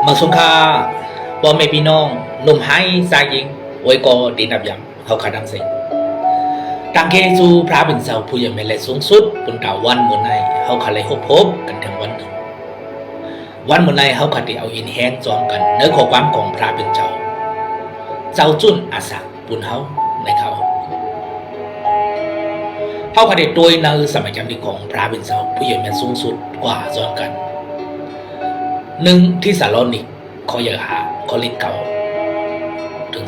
มาสงค่าพ่อแม่พี่น้องหนุ่มให้สายยิงไว้ก็ดีนับยำเขาขาดังเสียงตั้งเกจูพระเป็นเสาผู้ใหญ่ไม่เลยสูงสุดบนดาววันเมื่อไงเขาขาเลยพบกันทั้งวันหนึ่งวันเมื่อไงเขาขาดเอาอินแห้งจอมกันเนื้อข้อความของพระเป็นเจ้าจุนอาศักบุญเขาในเขาขาดตัวในสมัยจำดีของพระเป็นเสาผู้ใหญ่แม่สูงสุดกว่าจอมกันหนึ่งที่สารนิกเขาอยากหาเขาเล็กเก่าถึง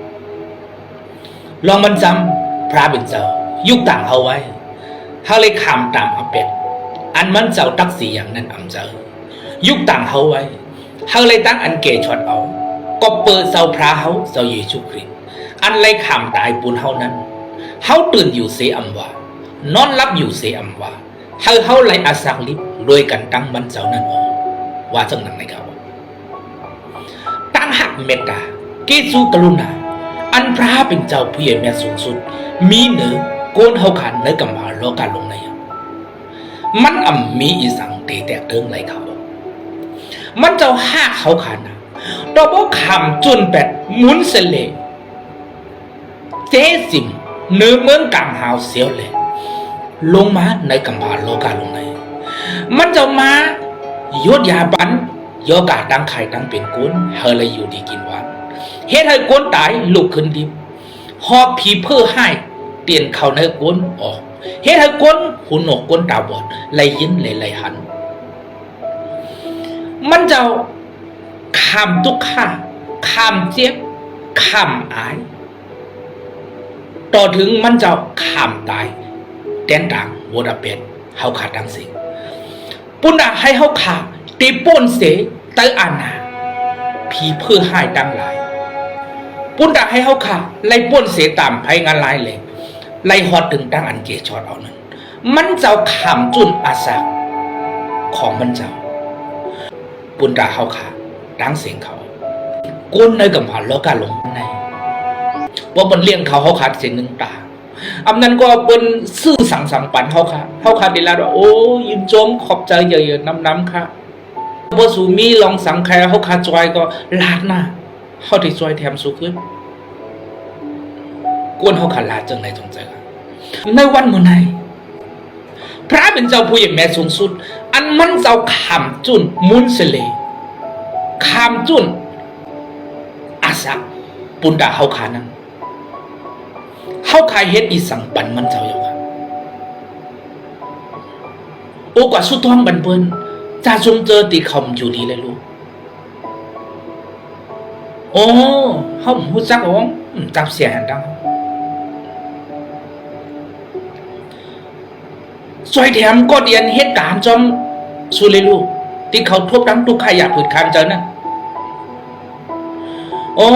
10ลองบรรจำพระเป็นเจ้ายุคต่างเอาไว้เขาเลยคำตามอเป็ดอันมันเจ้าตักสีอย่างนั้นอำเจอยุคต่างเอาไว้เขาเลยตั้งอันเกช็อตเอาก็เปิดเสาพระเขาเสาเยซูคริสต์อันเลยคำตายปุนเขานั้นเขาตื่นอยู่เสียอำว่านอนรับอยู่เสียอำว่าเขาเลยอาศักลิบโดยกันตั้งมันเจ้านั้นว่าจังนั้นนะครับตั้งหักเมตตาเกจูกรุณาอันพระเป็นเจ้าผู้ใหญ่แม่สูงสุดมีเหนือโกนเขาขันเนื้อกำมาโลกาลงในมันมีอีสังเตะแตกเติงไรเขามันเจ้าห้าเขาขันดอกบัวคำจุนแปดมุนเสลเจสิมเนื้อเมืองกำหาวเสียวเลยลงมาในกำมาโลกาลงในมันเจ้ามายศยาบันโยกาดังไข่ดังเป็นก้นเฮเลยอยู่ดีกินวันเฮ็ดให้ก้นตายลุกขึ้นดิบหอบผีเพื่อให้เตียนเขาในก้นออกเฮ็ดให้ก้นหูหนวกก้นตาบอดไหลยิ้นไหลหันมันจะขามทุกข้าขามเจ็บขามอายต่อถึงมันจะขามตายแดนต่างโวดาเป็ดเฮาขาดดังสิงปุ่นด่าให้เฮาขาตีป่นเสเตออานาผีเพื่อให้ดังหลายปุ่นด่าให้เฮาขาไล่ป่นเสตามไพงานหลายเลยไล่ฮอดถึงดังอันเกชอดเอานั้นมันเจ้าขามจุนอาศักของมันเจ้าปุ่นด่าเฮาขาดังเสียงเขาก้นในกำผ่านโลกาลงในว่ามันเลี้ยงเขาขาดเสียงหนึ่งตาอำนั้นก็เป็นซื่อสั่งปันเขาค่ะดีแล้วว่าโอ้ยินจมขอบใจเยอะๆน้ำค่ะบ่สูมีลองสังแคเขาขาจอยก็ลาดหน้าเขาที่จอยแถมสุขึ้นกวนเขาขาลาดจังไรจงใจในวันเมื่อไหร่พระเป็นเจ้าผู้ใหญ่แม่สูงสุดอันมันเจ้าขามจุนมุนเสลขามจุนอาศักปุนดาเขาขานั้นเขาขายเฮ็ดอีสังปันมันเจ้าอยู่ครับโอ้กว่าสุดท้องบันเปิ้นจะจงเจอตีคำอยู่ดีเลยลูกโอ้เขาหูจักอ๋อจับเสียหันดังซอยแถมก็เดียนเหตุการณ์จอมสุเลยลูกที่เขาทบดังตุกขยะผืดคันเจอนะโอ้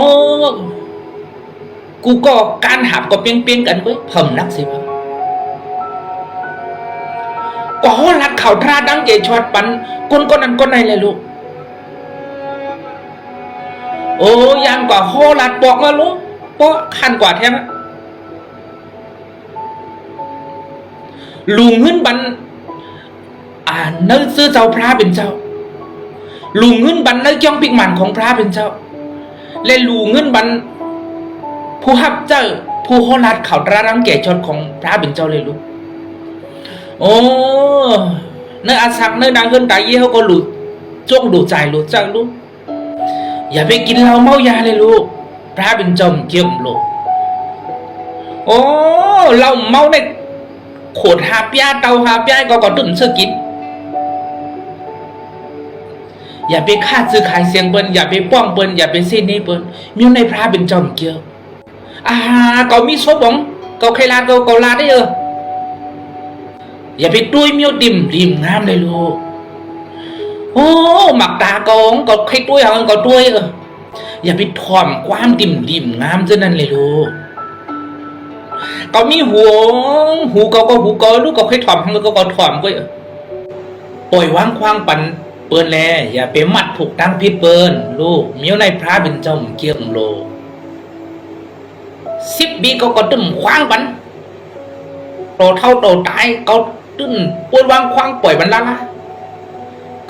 กูก็การหับก็เปี้ยงกันเว้ยเพิ่มนักสิวะก็ฮอลัดเข่าทราดังเจชอดปันคนก็นั้นก็ในเลยลูกโอ้ยังกว่าฮอลัดบอกมาลูกเพราะขันกว่าแท้ไหมลุงเงินบันเนื้อซื้อเจ้าพระเป็นเจ้าลุงเงินบันเนื้อย่องปิกหมันของพระเป็นเจ้าและลุงเงินบันผู้ฮับเจ้าผู้ฮอลัดเข่าทราดังเจชอดของพระเป็นเจ้าเลยลูกโอ้เนื้ออาศักเนื้อดังเกินตายเยี่เขาก็หลุดจ้องดูใจหลุดใจลูกอย่าไปกินเหล้าเมายาเลยลูกพระเป็นจอมเกี่ยมลูกโอ้เหล้าเมาในขวดหาปยาเตาหาปยาก็ตื่นเชื่อกินอย่าไปฆ่าซื้อขายเสียงเปิ้นอย่าไปป้องเปิ้นอย่าไปเส้นนี้เปิ้นมีในพระเป็นจอมเกี่ยวก็มีศพของก็ใครลาก็ลาได้อย่าไปตุ้ยเมียวดิมริมงามเลยลูกโอ้หมักตากองก็ใครตุ้ยก็ตุ้ยอย่าไปถ่อมความดิมริมงามเท่านั้นเลยลูกก็มีหูก็หูก็ลูกก็ใครถ่อมก็ถ่อมก็ปล่อยวางควางปันเปิ้นแลอย่าไปมัดถูกตั้งพิษเปิ้นลูกเมียวในพระเป็นเจ้าเกี่ยงโล10 ปีก็ตึ้มควางปันโตเท่าโตตายก็ตึ้นปวดวางควางปล่อยมันละ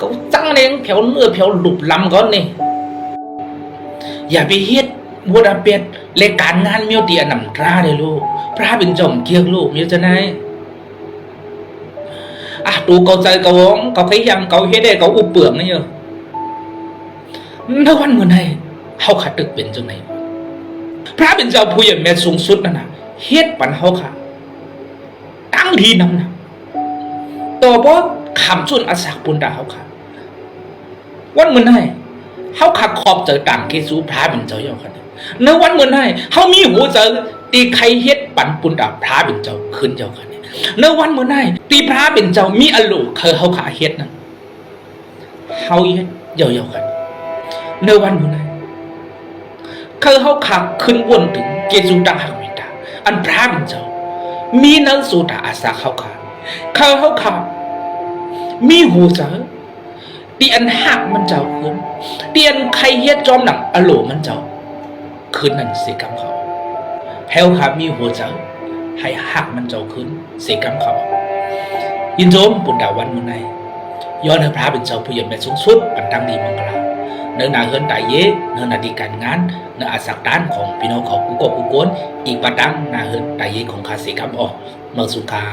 cậu trăng lên phéo nửa phéo lụp lắm con nàyอย่าไปเฮ็ดบัวดาเป็ดเลยการงานเมียวตีอันนำตราเลยลูกพระเป็นจอมเกียงลูกเมียวจะไหนตูcậu chơi cậu uống cậu thấy rằng cậu hết đây cậu u bưởng đấy nhờ nếuวันมื้อnàyเฮาขาตึกเป็นจังไหนพระเป็นเจ้าผู้ใหญ่แม่สูงสุดนั่นน่ะเฮ็ดปันเฮาค่ะตั้งดีนำน่ะต่อบ่คำจุนอาศักปุนดาเฮาค่ะวันมื้อnàyเฮาขาขอบเจอต่างเกสูพระเป็นเจ้าย่อค่ะในวันมื้อnàyเฮามีหูเจอตีใครเฮ็ดปันปุนดาพระเป็นเจ้าขึ้นเจ้าค่ะในวันมื้อnàyตีพระเป็นเจ้ามีอโลคือเฮาขาเฮ็ดนั่นเฮาเฮ็ดย่อๆค่ะในวันมื้อnàyคือเฮาขาขึ้นวนถึงเกสูตังหักเมตตาอันพระเป็นเจ้ามีนังสุตาอาสาเฮาขาคือเฮาขามีหูเจอตีอันหักมันเจ้าขึ้นตีอันใครเฮ็ดจอมหนังอโลมันเจ้าขึ้นนั่นสิกรรมเขาเฮาขามีหูเจอให้หักมันเจ้าขึ้นสิกรรมเขายินโจมปุณดาวันมื้อnàyย้อนให้พระเป็นเจ้าผู้ใหญ่แม่สูงสุดปันตั้งดีมังกราเนื้อหนาเฮินตายเย่เนื้อหนาดีการงานเนื้ออาศักด้านของพี่น้องของกูโกกูโกนอีกประดังหนาเฮินตายเย่ของคาเสกรรมออกเมื่อสุขา